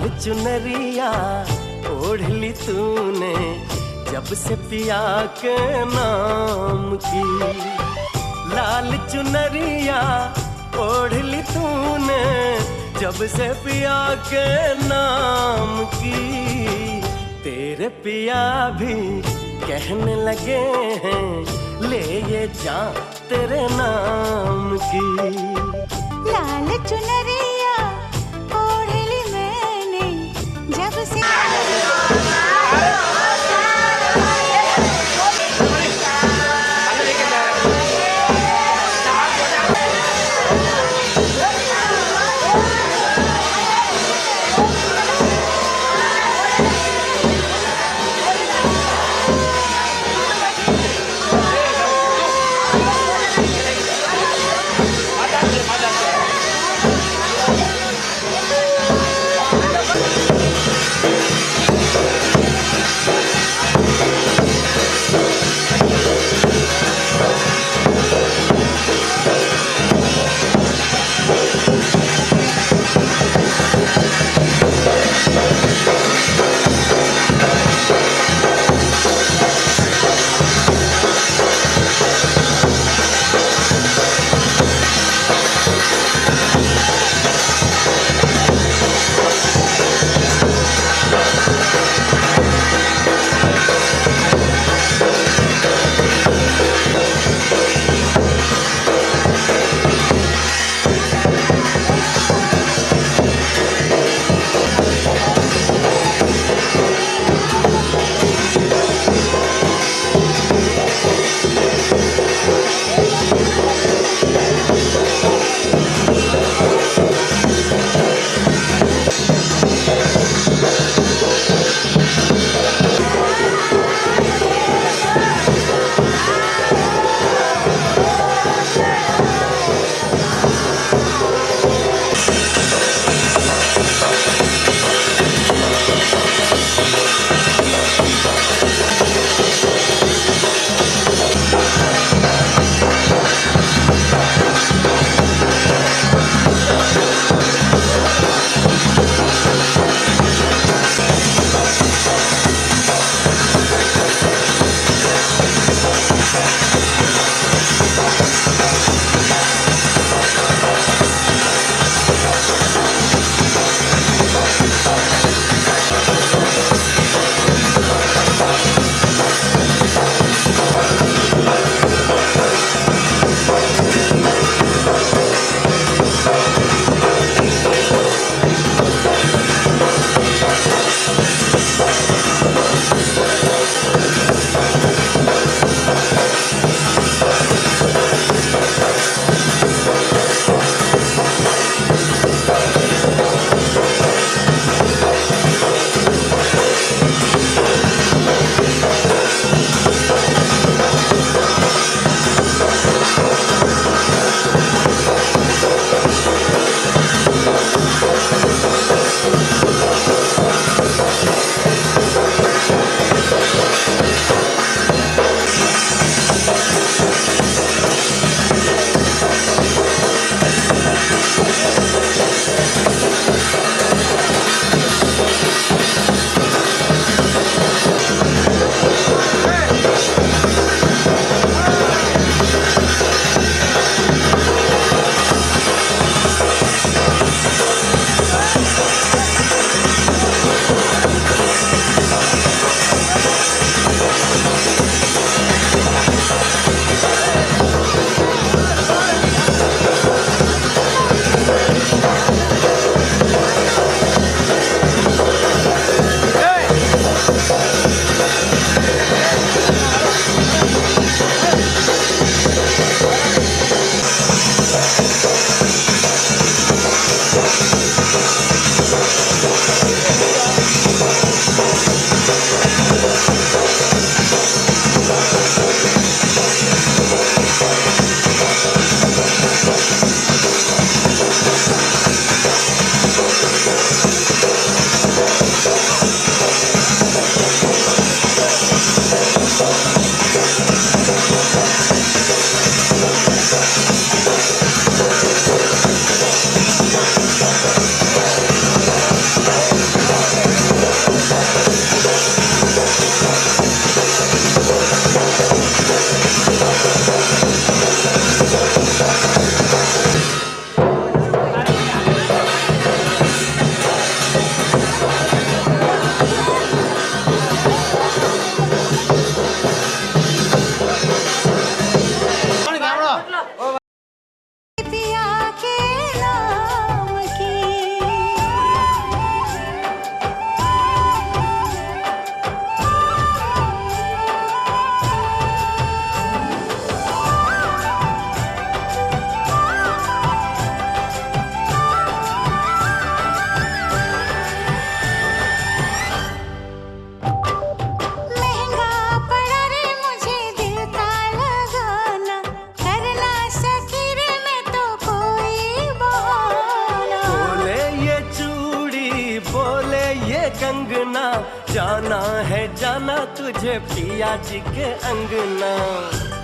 लाल चुनरिया ओढ़ ली तूने जब से पिया के नाम की। लाल चुनरिया ओढ़ ली तूने जब से पिया के नाम की। तेरे पिया भी कहने लगे हैं ले ये जान तेरे नाम की। लाल चुनरिया ओढ़ ली मैंने जब से। जाना है जाना तुझे पिया जी के अंगना।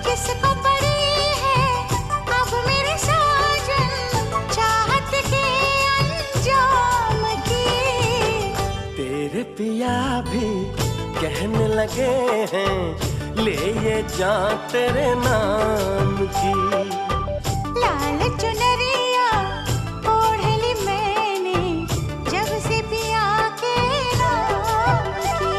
किसको पड़ी है अब मेरे साजन चाहत के अंजाम की। तेरे पिया भी कहने लगे हैं ले ये जान तेरे नाम की। लाल चुनरिया ओढ़ ली मैंने जब से पिया के नाम की।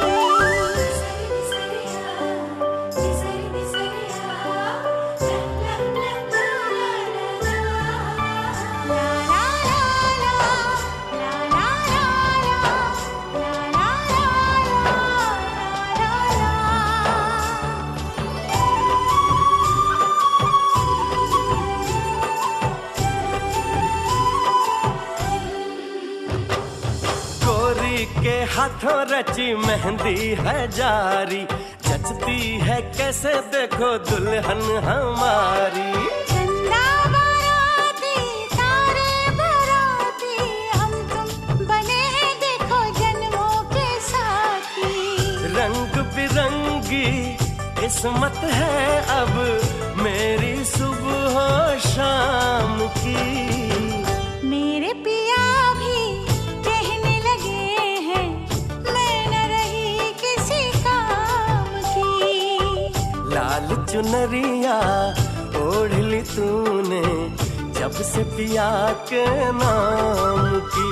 के हाथों रची मेहंदी है जारी, जचती है कैसे देखो दुल्हन हमारी। चंदा बाराती तारे बाराती हम तुम बने हैं देखो जन्मों के साथी। रंग बिरंगी किस्मत है अब मेरी सुबह शाम की। मेरे पिया भी कहने लगे हैं मैं न रही किसी काम की। लाल चुनरिया ओढ़ ली तूने जब से पिया के नाम की।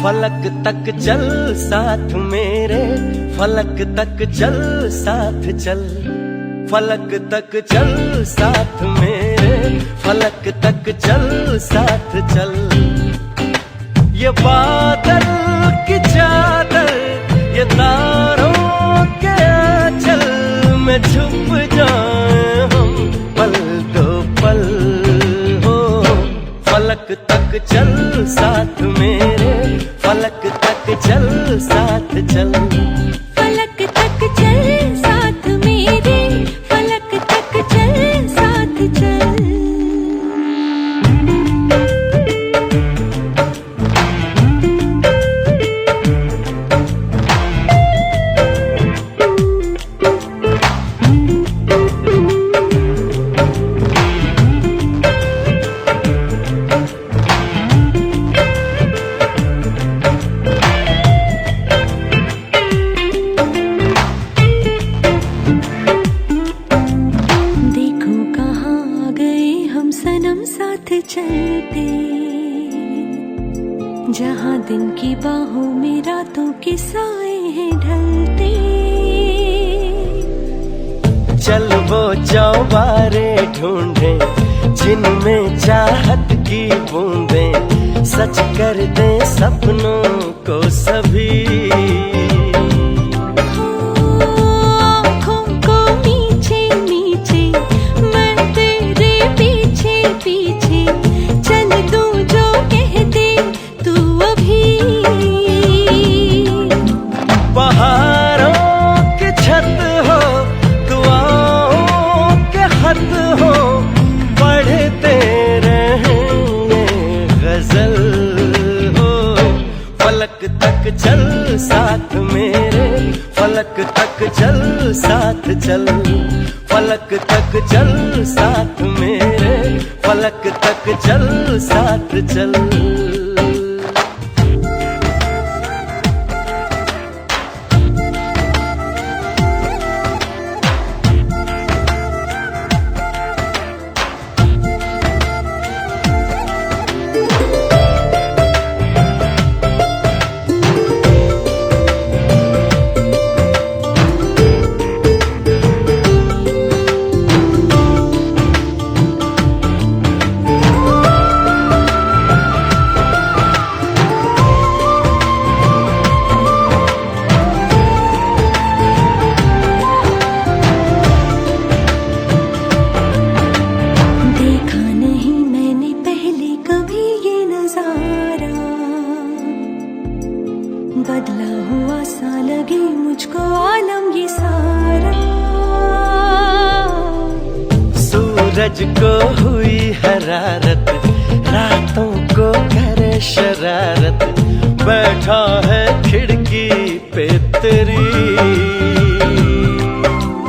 फलक तक चल साथ मेरे, फलक तक चल साथ चल। फलक तक चल साथ मेरे, फलक तक चल साथ चल। ये बादल की चादर, ये तारों के आंचल में छुप जाए हम पल दो पल हो। फलक तक चल साथ मेरे, फलक तक चल साथ चल। फलक तक चल साथ मेरे, फलक तक चल साथ चल। जहाँ दिन की बाहों में रातों के साए हैं ढलते। चल वो चौबारे ढूंढे जिनमें चाहत की बूंदें सच कर दे सपनों को सभी। चल साथ मेरे, फलक तक चल साथ चल। फलक तक चल साथ मेरे, तक तक चल साथ चल। बदला हुआ सा लगे मुझको आलम ये सारा। सूरज को हुई हरारत, रातों को करे शरारत, बैठा है खिड़की पे तेरी।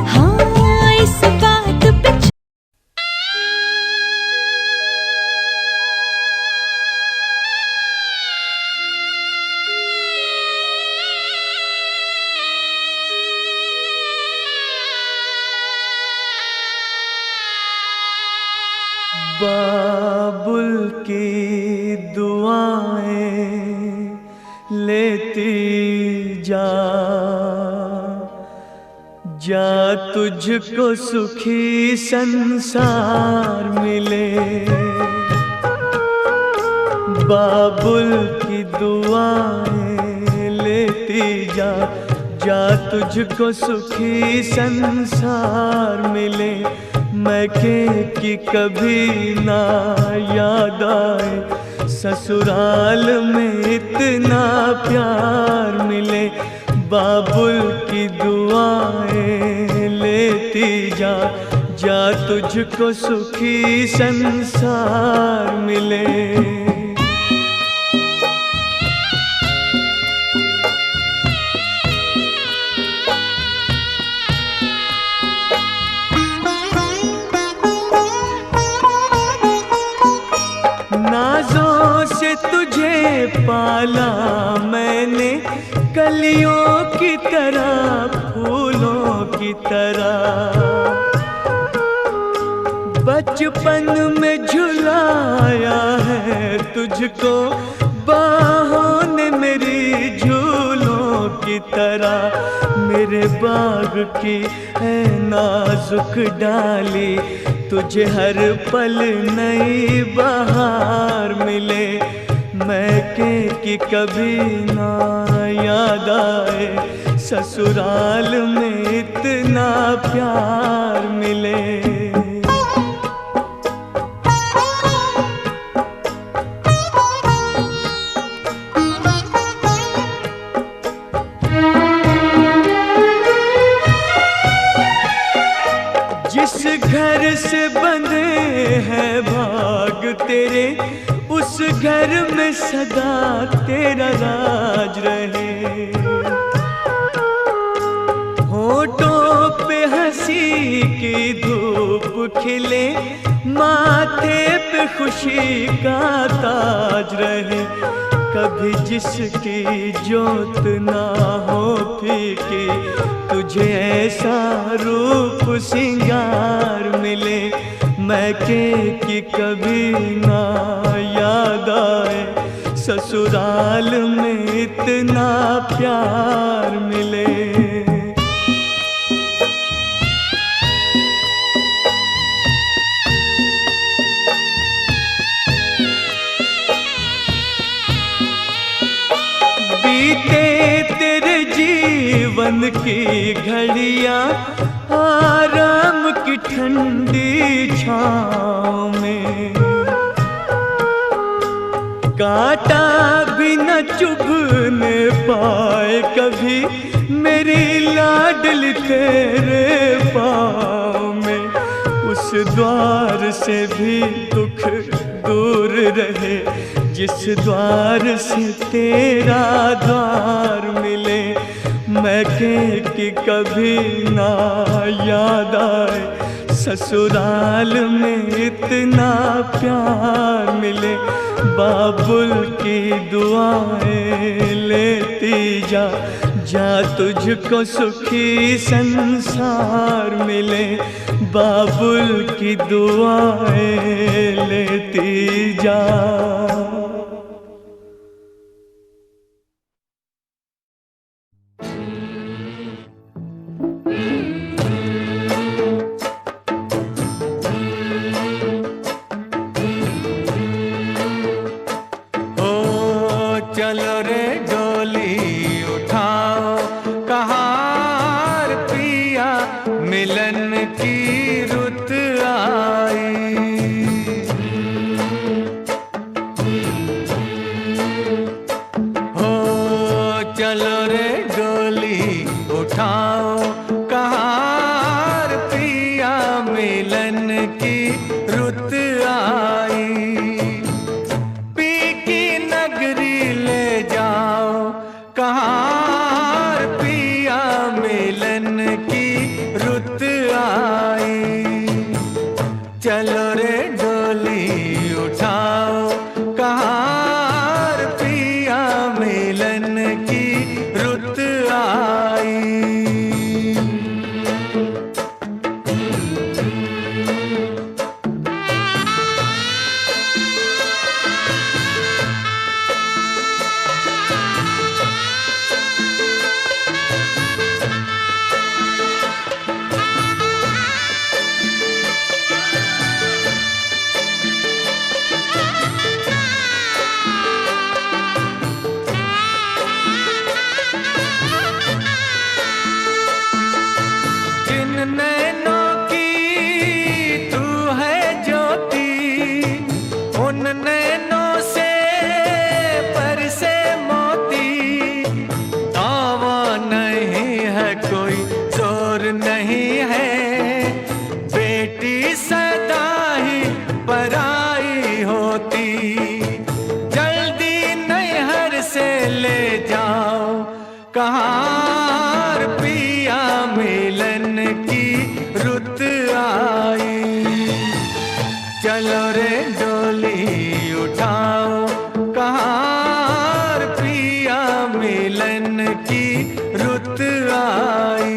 हाँ इस बात पे बाबुल की दुआएं लेती जा, जा तुझको सुखी संसार मिले। बाबुल की दुआएं लेती जा, जा तुझको सुखी संसार मिले। मैके की कभी ना याद आए, ससुराल में इतना प्यार मिले। बाबुल की दुआएं लेती जा, जा तुझको सुखी संसार मिले। नाज़ों से तुझे पाला मैंने, कलियों की तरह फूलों की तरह। बचपन में झुलाया है तुझको बाहों ने मेरी झूलों की तरह। मेरे बाग की है नाजुक डाली, तुझे हर पल नई बहार मिले। मैके की कभी ना याद आए, ससुराल में इतना प्यार मिले। जिस घर से बंधे हैं भाग तेरे, उस घर में सदा तेरा राज रहे। होठों पे हंसी की धूप खिले, माथे पे खुशी का ताज रहे। कभी जिसकी जोत ना हो फीकी, तुझे ऐसा रूप सिंगार मिले। मैके की कभी ना याद आए, ससुराल में इतना प्यार मिले। बीते तेरे जीवन की घड़ियां आराम की ठंडी छाँव में, कांटा भी न चुभने पाए कभी मेरी लाडली तेरे पाँव में। उस द्वार से भी दुख दूर रहे, जिस द्वार से तेरा द्वार मिले। मैके की कभी ना याद आए, ससुराल में इतना प्यार मिले, बाबुल की दुआएं लेती जा, जा तुझको सुखी संसार मिले, बाबुल की दुआएं लेती जा। चलो रे डोली उठाओ कहार पिया, मिलन की रुत आई। हो चलो रे डोली उठाओ कहार पिया, मिलन की रुत आई। कहार पिया, मिलन की रुत आई। चलो रे डोली उठाओ कहार पिया, मिलन की रुत आई। नैनों की तू है ज्योति, उन नैनों से बरसे मोती। दावा नहीं है कोई, जोर नहीं है, बेटी सदा ही पराई होती। जल्दी नैहर से ले जाओ कहार पिया, मिलन की रुत आई। चलो रे डोली उठाओ कहार पिया, मिलन की रुत आई।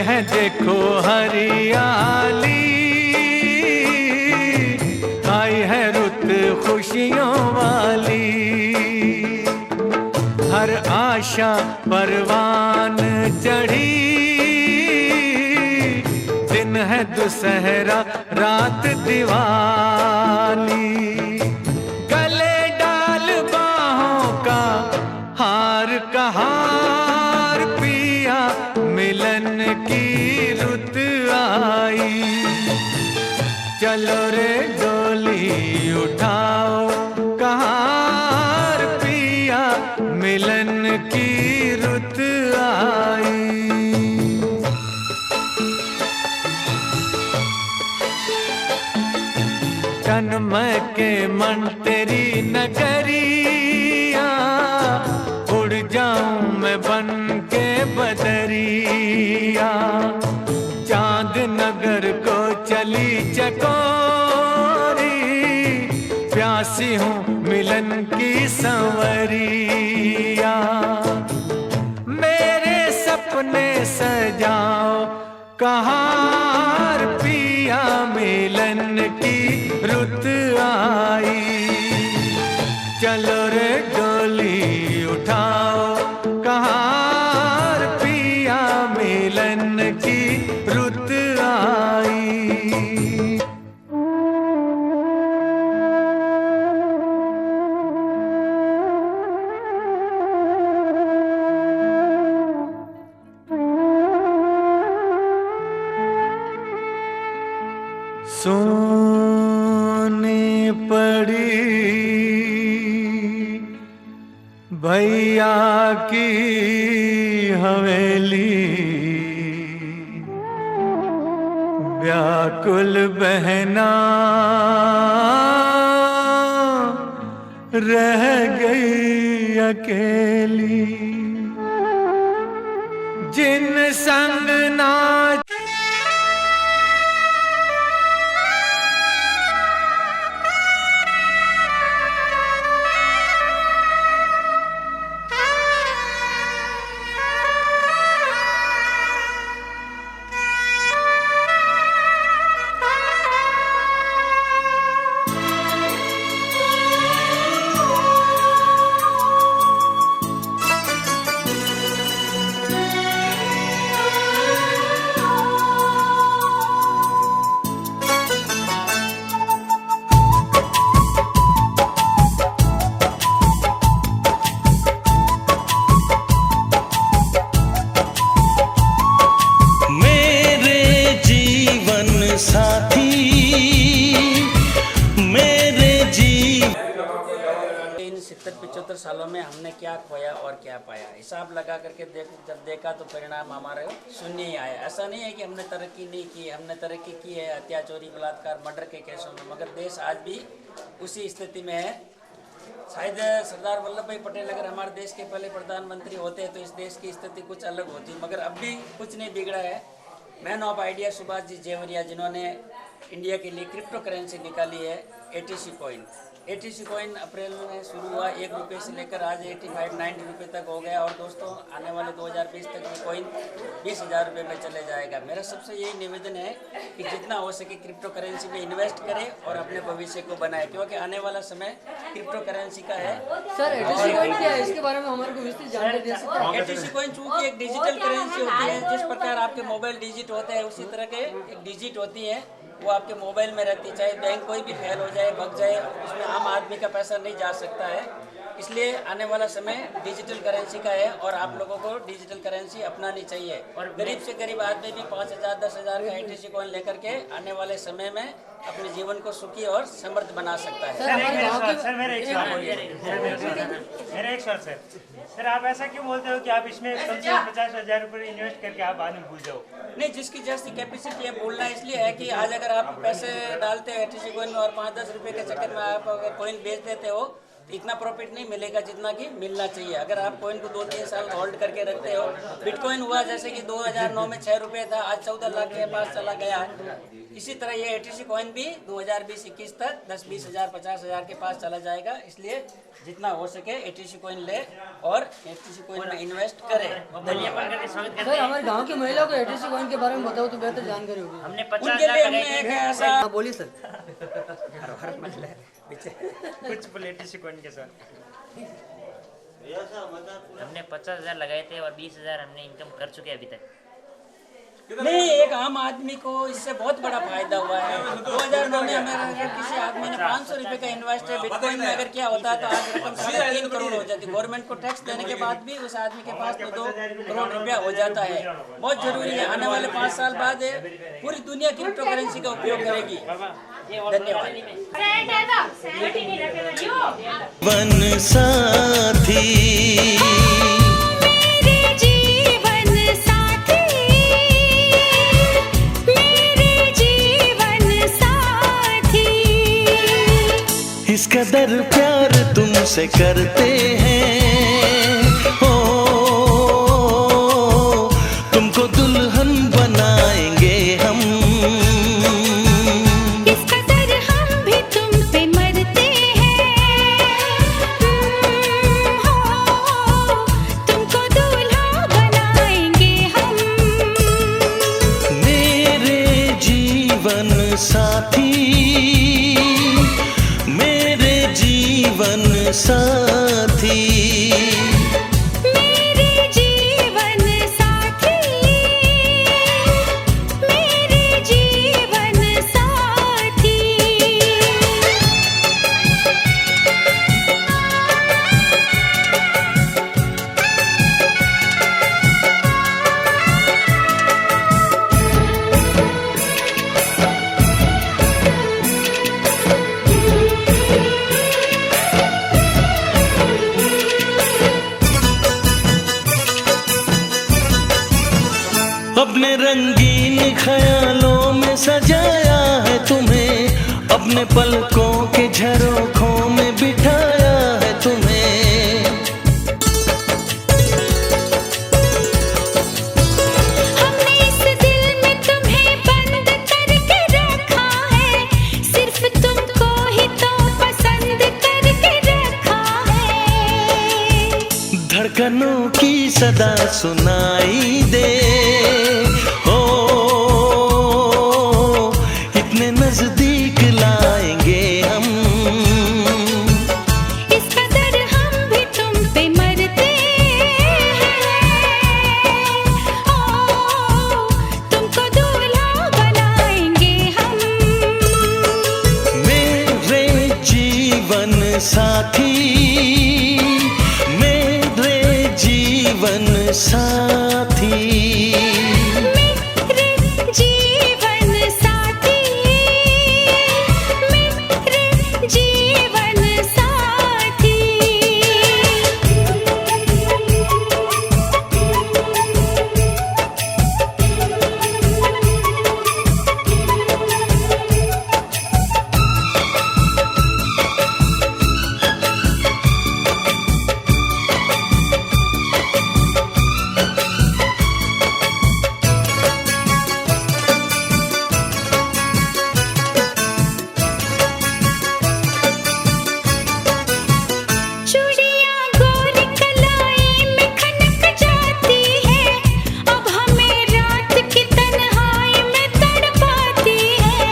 है देखो हरियाली, आई है रुत खुशियों वाली। हर आशा परवान चढ़ी, दिन है दुसहरा रात दिवाली। गले डाल बाहों का हार कहार पिया, मिलन की रुत आई। चलो रे डोली उठाओ कहार पिया, मिलन की रुत आई। जन्म के मन तेरी नगरिया, उड़ जाऊं मैं बन के बदरिया। चांद नगर को चली चकोरी, प्यासी हूँ मिलन की संवरिया। मेरे सपने सजाओ कहार पिया, मिलन की रुत आई। चलो रे डोली उठाओ कहार पिया, मिलन की रुत आई। सोनी पड़ी भैया की हवेली, व्याकुल बहना रह गई अकेली, जिन संग नाच साथी मेरे जीवन। इन 70-75 सालों में हमने क्या खोया और क्या पाया, हिसाब लगा करके जब देखा तो परिणाम हमारे शून्य ही आया। ऐसा नहीं है कि हमने तरक्की नहीं की, हमने तरक्की की है अत्याचारी, बलात्कार, मर्डर के केसों में, मगर देश आज भी उसी स्थिति में है। शायद सरदार वल्लभ भाई पटेल अगर हमारे देश के पहले प्रधानमंत्री होते तो इस देश की स्थिति कुछ अलग होती, मगर अब भी कुछ नहीं बिगड़ा है। Man of idea Subhash ji Jewaria, जिन्होंने इंडिया के लिए क्रिप्टो करेंसी निकाली है ATC कॉइन। ATC कॉइन अप्रैल में शुरू हुआ, 1 रुपये से लेकर आज 85-90 रुपये तक हो गया। और दोस्तों आने वाले 2020 तक ये कॉइन 20,000 रुपये में चले जाएगा। मेरा सबसे यही निवेदन है कि जितना हो सके क्रिप्टो करेंसी में इन्वेस्ट करें और अपने भविष्य को बनाए, क्योंकि आने वाला समय क्रिप्टो करेंसी का है। सर ATC कॉइन क्या है, इसके बारे में हमारे को विस्तृत जानकारी दे सकते हैं? ATC कॉइन चूंकि एक डिजिटल करेंसी होती है, जिस प्रकार आपके मोबाइल डिजिट होते हैं उसी तरह के एक डिजिट होती है, वो आपके मोबाइल में रहती है। चाहे बैंक कोई भी फेल हो जाए, भग जाए, उसमें आम आदमी का पैसा नहीं जा सकता है। इसलिए आने वाला समय डिजिटल करेंसी का है और आप लोगों को डिजिटल करेंसी अपनानी चाहिए। और गरीब से गरीब आदमी भी 5,000 10,000 का ATC कॉइन लेकर के आने वाले समय में अपने जीवन को सुखी और समृद्ध बना सकता है। सर मेरा एक सवाल सर, आप ऐसा क्यों बोलते हो कि आप इसमें कम से कम 50,000 रुपये इन्वेस्ट करके आप बाद में भूल जाओ? नहीं, जिसकी जैसी कैपेसिटी है बोलना इसलिए है कि आज अगर आप पैसे डालते हो ATC कॉइन में और 5-10 रुपये के चक्कर में आप अगर कॉइन बेच देते हो तो इतना प्रॉफिट नहीं मिलेगा जितना कि मिलना चाहिए। अगर आप कॉइन को 2-3 साल होल्ड करके रखते हो, बिटकॉइन हुआ जैसे कि 2009 में 6 रुपये था, आज 14 लाख के पास चला गया है। इसी तरह ये ATC कॉइन भी 2020-21 तक 10-20,000 50,000 के पास चला जाएगा। इसलिए जितना हो सके ATC कॉइन ले और ATC कॉइन में इन्वेस्ट करें। धन्यवाद। सर हमारे गांव की महिलाओं को ATC कॉइन के बारे में बताओ तो बेहतर जानकारी होगी। हमने उनके लिए हमने एक ऐसा बोलिए सर। कुछ ATC कॉइन के साथ हमने 50,000 लगाए थे और 20,000 हमने इनकम कर चुके हैं अभी तक। नहीं, एक आम आदमी को इससे बहुत बड़ा फायदा हुआ है। 2009 में हमें किसी आदमी ने 500 रुपये का इन्वेस्ट बिटकॉइन में अगर किया होता तो आज रकम 3.5 करोड़ हो जाती। गवर्नमेंट को टैक्स देने के बाद भी उस आदमी के पास तो 2 करोड़ रुपया हो जाता है। बहुत जरूरी है। आने वाले 5 साल बाद पूरी दुनिया क्रिप्टो करेंसी का उपयोग करेगी। धन्यवाद। वन साथी इस कदर प्यार तुमसे करते हैं, ओ तुमको दुल्हन बनाएंगे हम। इस कदर हम भी तुम पे मरते हैं, हो तुमको दूल्हा बनाएंगे हम। मेरे जीवन साथी मेरे जीवन साथी मेरे जीवन साथी मेरे जीवन साथी। इन ख्यालों में सजाया है तुम्हें, अपने पलकों के झरोखों में बिठाया है तुम्हें। हमने इस दिल में तुम्हें बंद करके रखा है, सिर्फ तुमको ही तो पसंद करके रखा है। धड़कनों की सदा सुनाई दे, ओ इतने नजदीक लाएंगे हम, इस कदर हम भी तुम पे मरते हैं। ओ तुमको दूल्हा बनाएंगे हम। मेरे जीवन साथी, मेरे जीवन साथी, मेरे जीवन साथी, मेरे जीवन साथी। चूड़ियां गोरी कलाई में खनक जाती है, अब हमें रात की तन्हाई में तड़पाती है।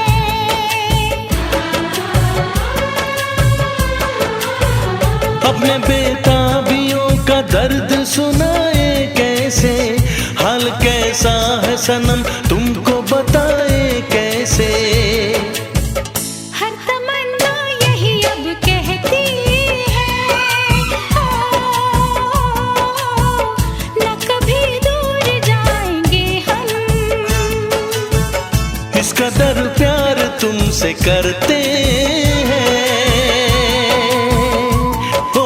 अपने बेताबियों का दर्द सुनाए कैसे, हाल कैसा है सनम तुमको बताए कैसे। हर तमन्ना यही अब कहती है, न कभी दूर जाएंगे हम। इस कदर प्यार तुमसे करते हैं, ओ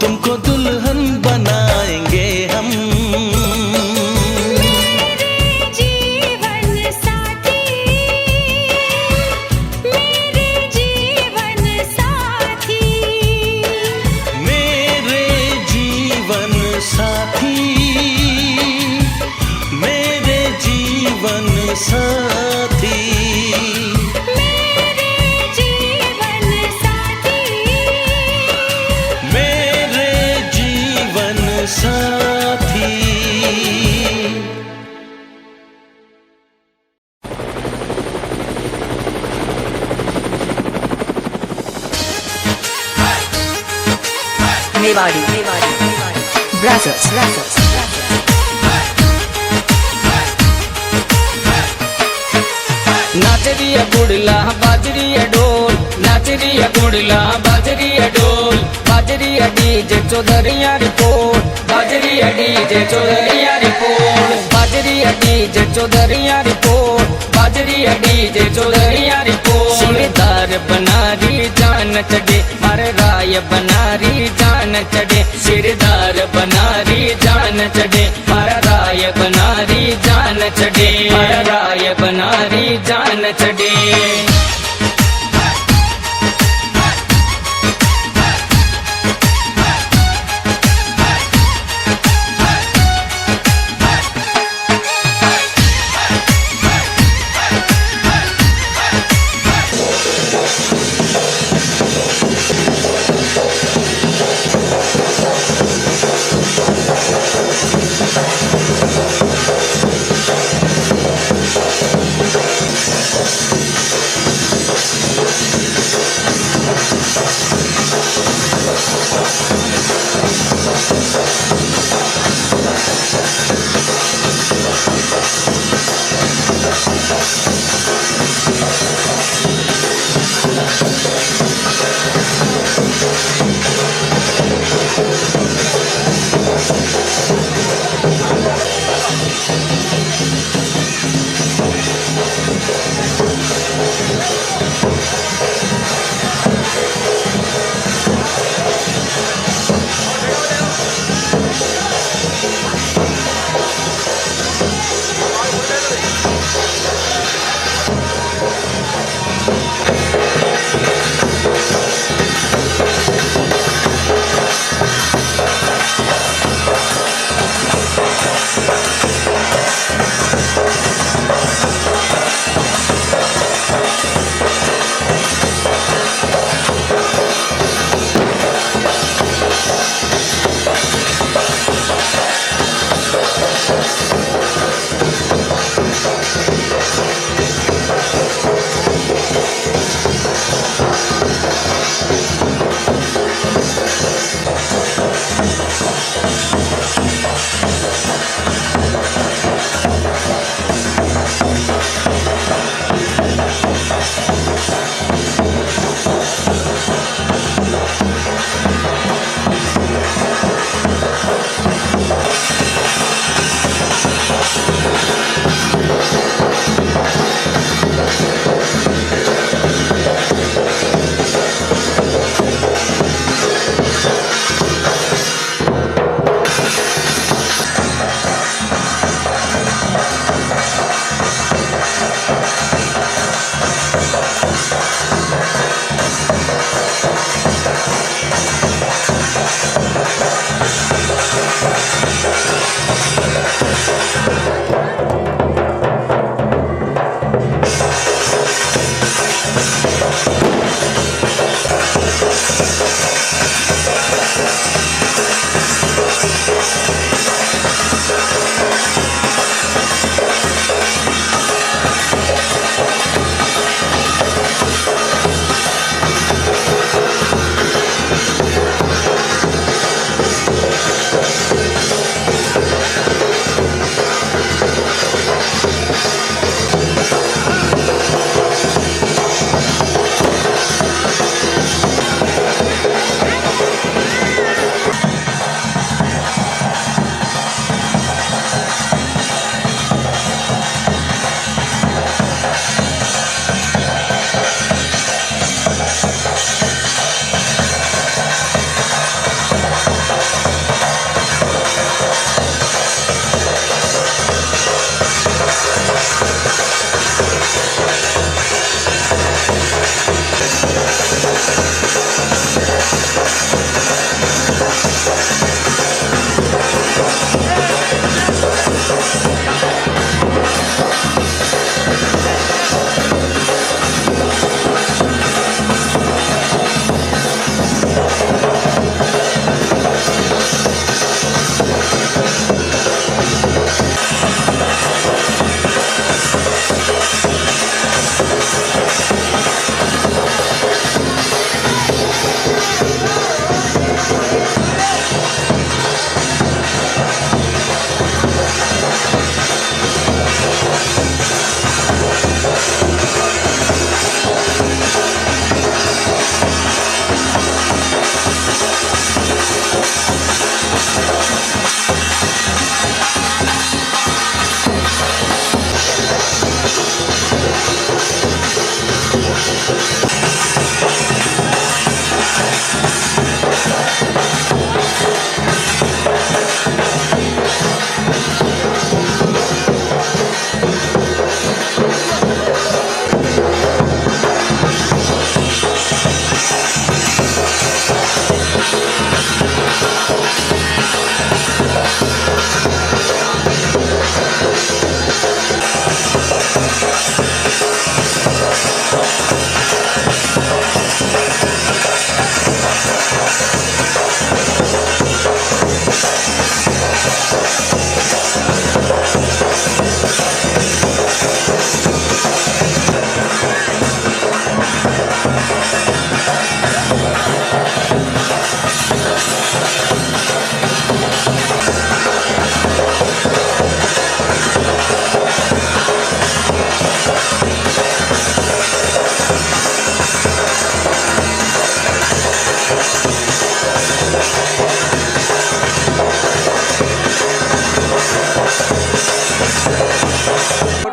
तुमको दुल्हन बनाएंगे हम। मेरे जीवन साथी, मेरे जीवन साथी, मेरे जीवन साथी, मेरे जीवन साथी, मेरे जीवन साथी, मेरे जीवन साथी। Mewadi, Brazzers, नाच रही है गुड़ला बाज रही है ढोल, नाच रही है गुड़ला बाज रही है ढोल, बाज रही है डीजे चौधरिया रिपोर्ट, बाज रही है डीजे चौधरिया रिपोर्ट, बाज रही है डीजे चौधरिया रिपोर्ट, बाज रही है डीजे चौधरिया रिपोर्ट। सिरदार बनारी जान चढ़े, मारे राय बनारी जान चढ़े, सिरदार बनारी जान चढ़े, मारा राय बनारी जान चढ़े, मारा राय बनारी जान चढ़े।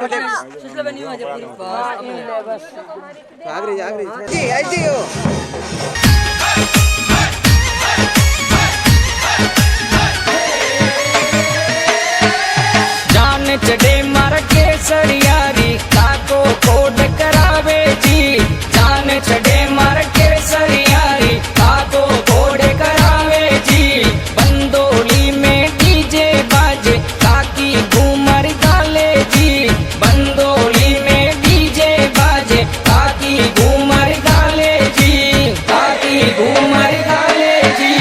जान चढ़े मार केसरियारी काको कोड करावे जी। जान चढ़े मार केसरियारी काको कोड करावे जी। बंदोली में डीजे बाजे काकी घूमर गाले जी। बंदोली में डीजे बाजे काकी घूमर गाले जी। काकी घूमर गाले जी।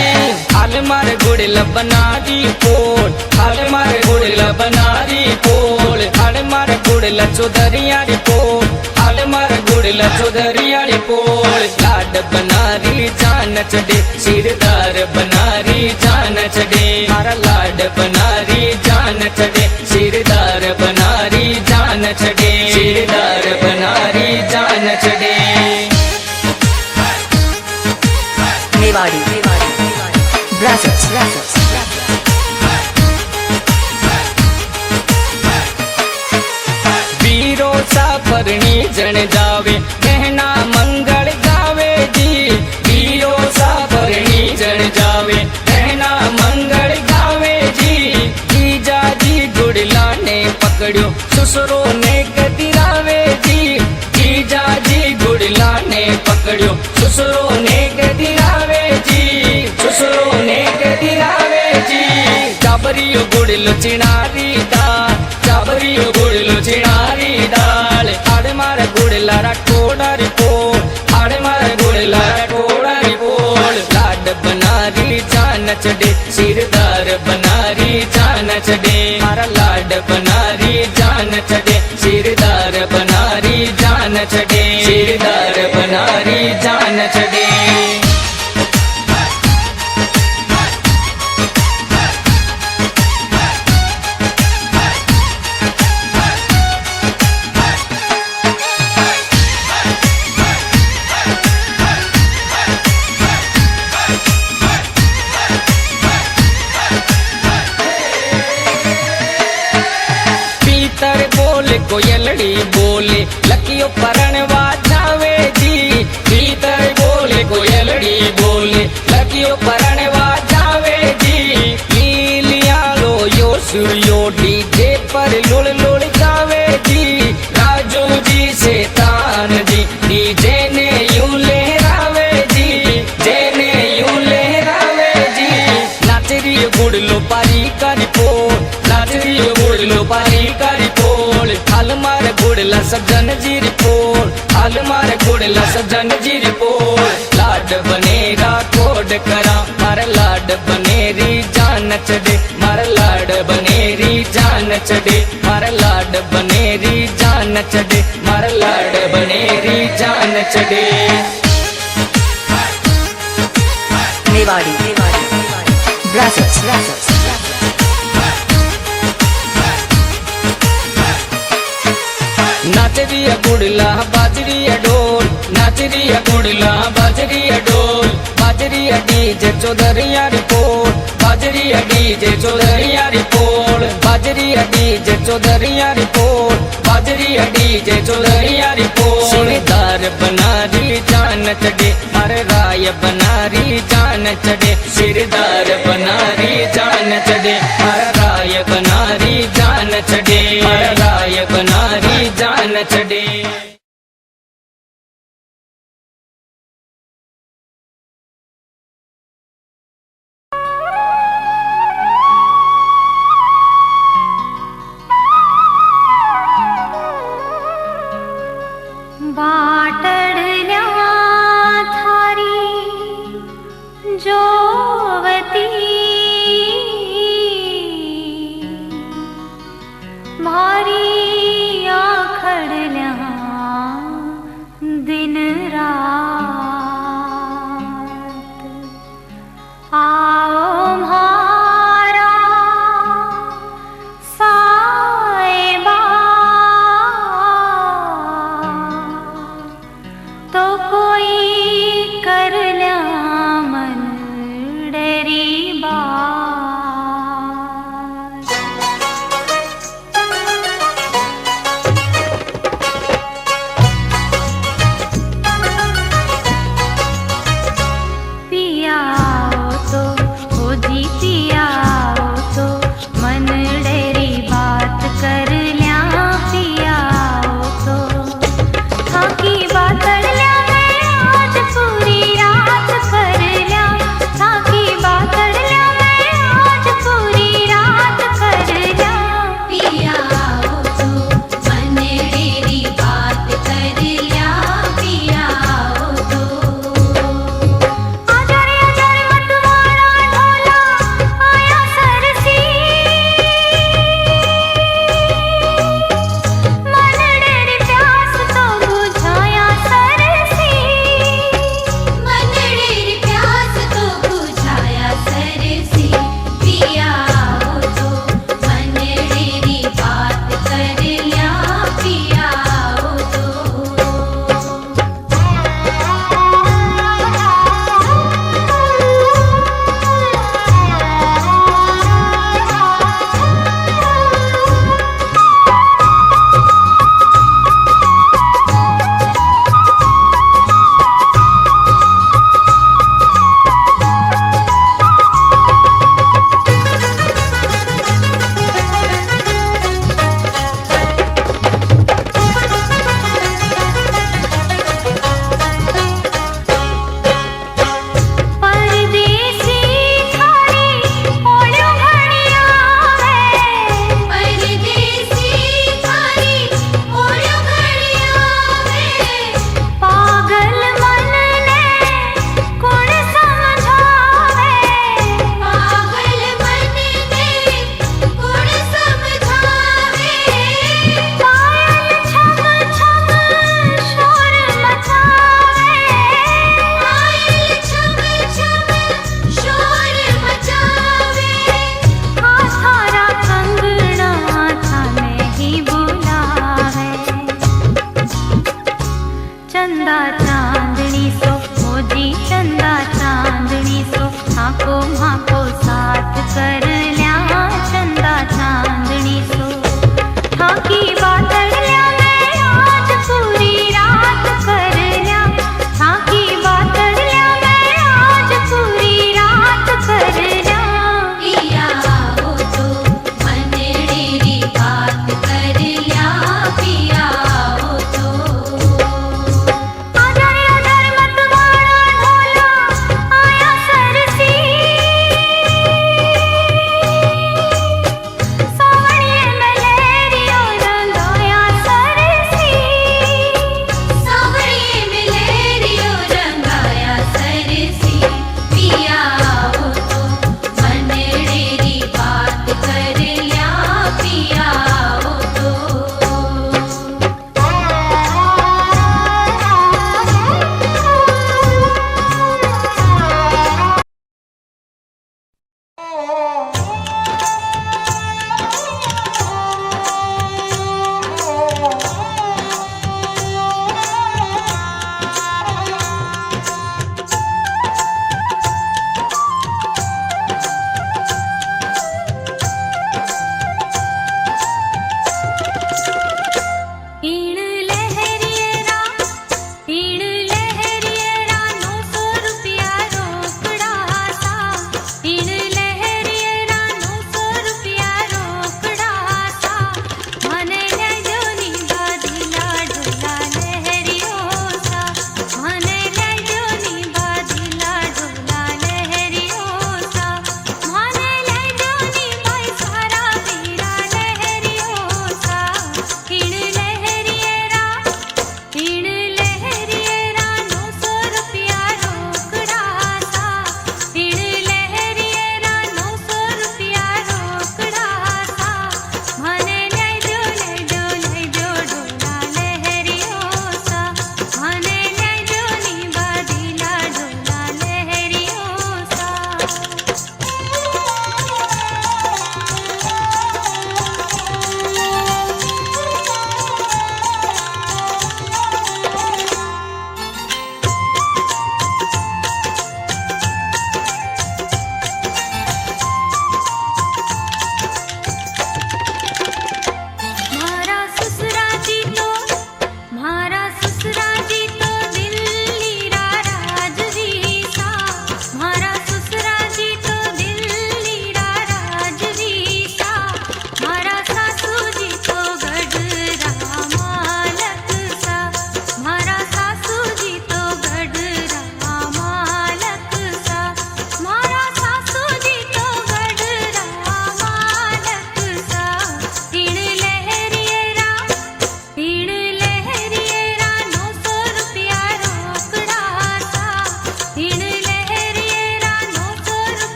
हाल मार गुड़ल बनारी पोल हाल मार गुड़ल बनारी पोल हाल मार गुड़ल चौधरियारी पोल हाल मार गुड़ल चौधरियारी पोल। लाड बनारी जान चढ़े सिरदार बनारी जान चढ़े मारा लाड बनारी जान चढ़े सिरदार बनारी जान चढ़े सिरदार बनारी जान चढ़े। मेवाड़ी ब्राज़र्स वीरो साफरणी जन जावे कहना मंगल गावे जी। वीरो साफरणी जन जावे कहना मंगल गावे जी। जीजा जी गुड़ला ने पकड़ो ससुरो ने कतिरावे जी। जीजा जी गुड़ला ने पकड़ो ससुरो ने कतिरावे जी। ससुरो ने कतिरावे जी। चाबरियो गुड़लो चिनारी दाल चाबरियो गुड़लो चिनारी दाल हाड़ मार गुड़ला रटोड़ा रिपोल हाड़ मार गुड़ला रटोड़ा रिपोल। लाड बनारी जान चढ़े सिरदार बनारी जान चढ़े मारा लाड बनारी जान चढ़े सिरदार बनारी जान चढ़े सिरदार बनारी जान चढ़े। कोयलड़ी बोले लकियो परणवा जावे जी। भीतर बोले कोयलड़ी बोले लकियो परणवा जावे जी। लीलिया लो यो सूर्यो डीजे पर लुड़ लुड़ गावे जी। राजू जी से तान जी डीजे ने यूं लहरावे जी। जेने यूं लहरावे जी। नाचरी गुड़लो पारी करी पोल नाचरी गुड़लो पारी करी पोल। हाल मार गुड़ला सज्जन जी रिपोल हाल मार गुड़ला सज्जन जी रिपोल। लाड बनेरा कोड करा मार लाड बनेरी जान चढ़े मार लाड बनेरी जान चढ़े मार लाड बनेरी जान चढ़े मार लाड बनेरी जान चढ़े। मेवाड़ी ब्राज़र्स नाचरिया गुड़ला बाजरिया डोल नाचरिया गुड़ला बाजरिया डोल। बाजरिया डीजे चौधरिया रिपोल बाजरिया डीजे चौधरिया रिपोल। बाजरिया डीजे चौधरिया रिपोल बाजरिया डीजे चौधरिया रिपोल। सिरदार बनारी जान चढ़े मारे राय बनारी जान चढ़े सिरदार बनारी जान चढ़े मारा राय बनारी जान चढ़े मारा राय बनारी जान चढ़े। बाटडल्या थारी जोवती भारी आखडल्या दिन रात आओ म्हारा साहेबा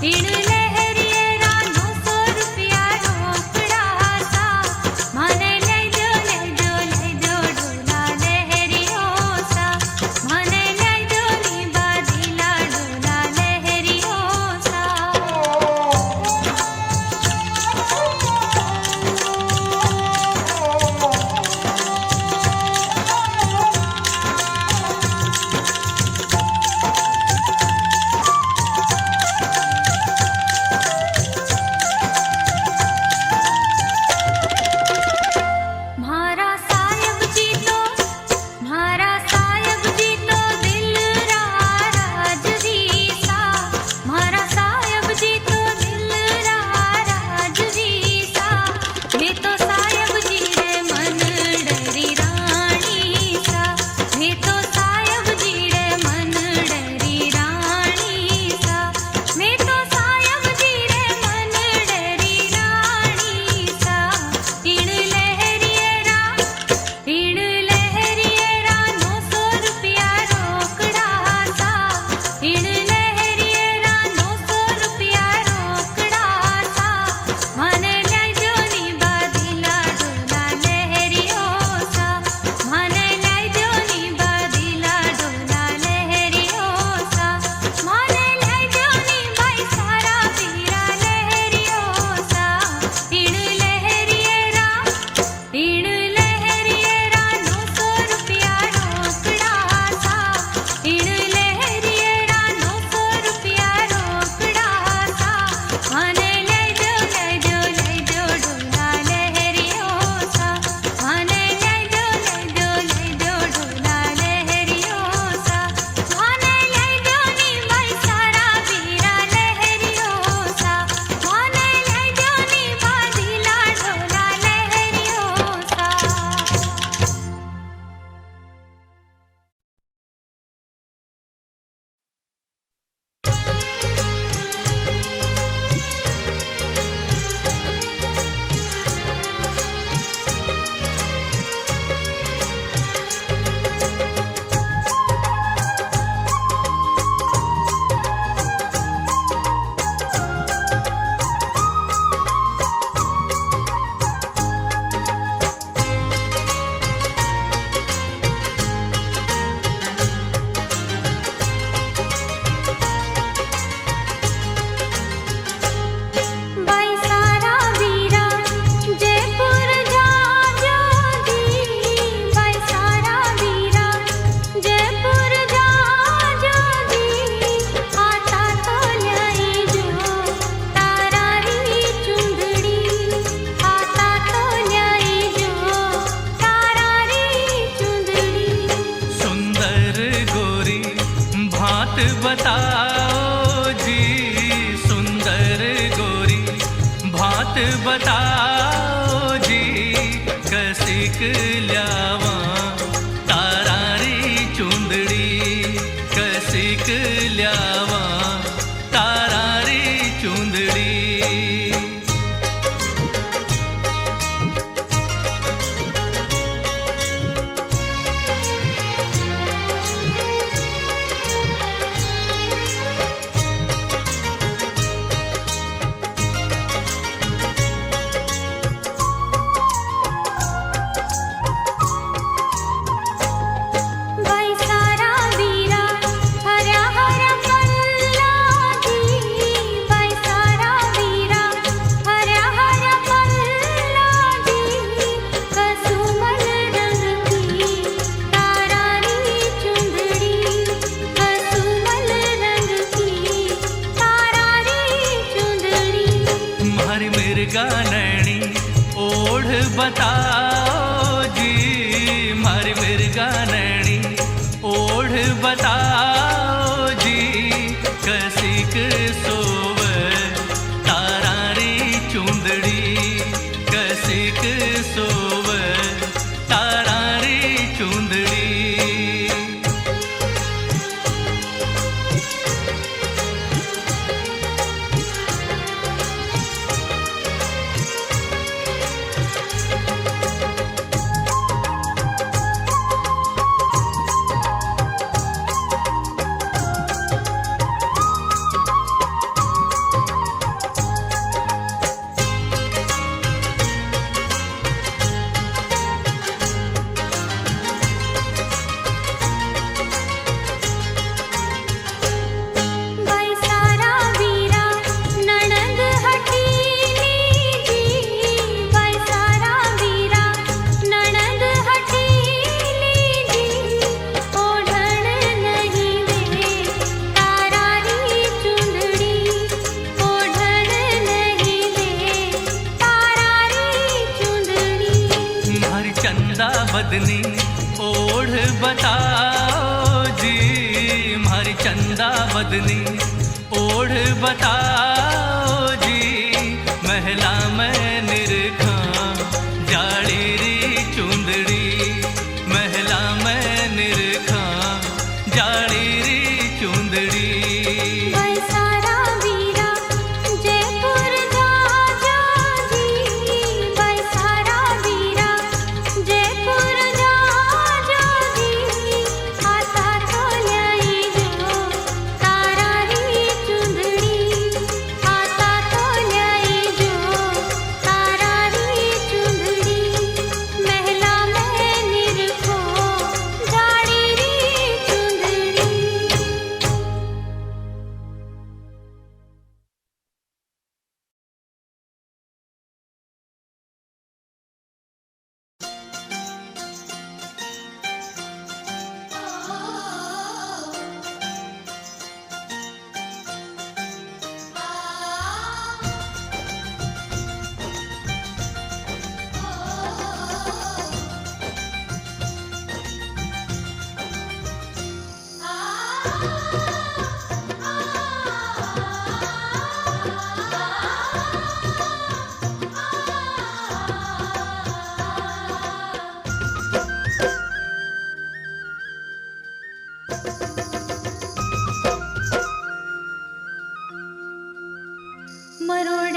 ईण लहरिए रानो 100 रुपया रोकड़ा सा माने ले दो डोला लहरियो सा माने ले दो नी बादीला डोला लहरियो सा म्हारा सायब जी तो दिल राज जी सा म्हारा सायब जी तो दिल राज जी सा मैं तो सायब जी रे मन डरी रानी सा मैं तो सायब जी रे मन डरी रानी सा मैं तो सायब जी रे मन डरी रानी सा ईण लहरिए रानो 100 रुपया रोकड़ा सा ईण लहरिए रानो 100 रुपया रोकड़ा सा माने ले दो नी बादीला डोला लहरियो सा माने ले दो नी बादीला डोला लहरियो सा माने ले दो नी भाई सारा पीरा लहरियो सा ईण लहरिए रानो 100 रुपया रोकड़ा सा ईण लहरिए रानो 100 रुपया रोकड़ा सा माने ले दो डोला लहरियो सा माने ले दो डोला लहरियो सा माने ले दो नी भाई सारा पीरा लहरियो सा माने ले दो नी बादीला डोला लहरियो सा भाई सारा वीरा जयपुर जा जोगी भाई सारा वीरा जयपुर जा जोगी आता तो लाई जो तारा री चुंदड़ी आता तो लाई जो तारा री चुंदड़ी सुंदर गोरी भात बताओ जी सुंदर गोरी भात बताओ जी कसिक ल्यावा तारारी चुंदड़ी कसिक ल्यावा तारारी चुंदड़ी भाई सारा वीरा हरा हरा पल्ला जी भाई सारा वीरा हरा हरा पल्ला जी कसुमल रंग की तारारी चुंदड़ी कसुमल रंग की तारारी चुंदड़ी मारी मिर्गा नैनी ओढ़ बताओ जी मारी मिर्गा नैनी ओढ़ बताओ जी कसिक सोव तारारी चुंदड़ी कसिक सोव तारारी चुंदड़ी बदनी ओढ़ बताओ जी, मारी चंदा बदनी ओढ़ बताओ जी, महला में निरखा जाड़ी री चुंदड़ी, महला में निरखा जाड़ी री चुंदड़ी। बैसारा वीरा जयपुर जा जी, बैसारा वीरा जयपुर जा जी, आता तो लाई जो तारा री चुंदड़ी, आता तो लाई जो तारा री चुंदड़ी, महला में निरखो जाड़ी री चुंदड़ी। मरोड़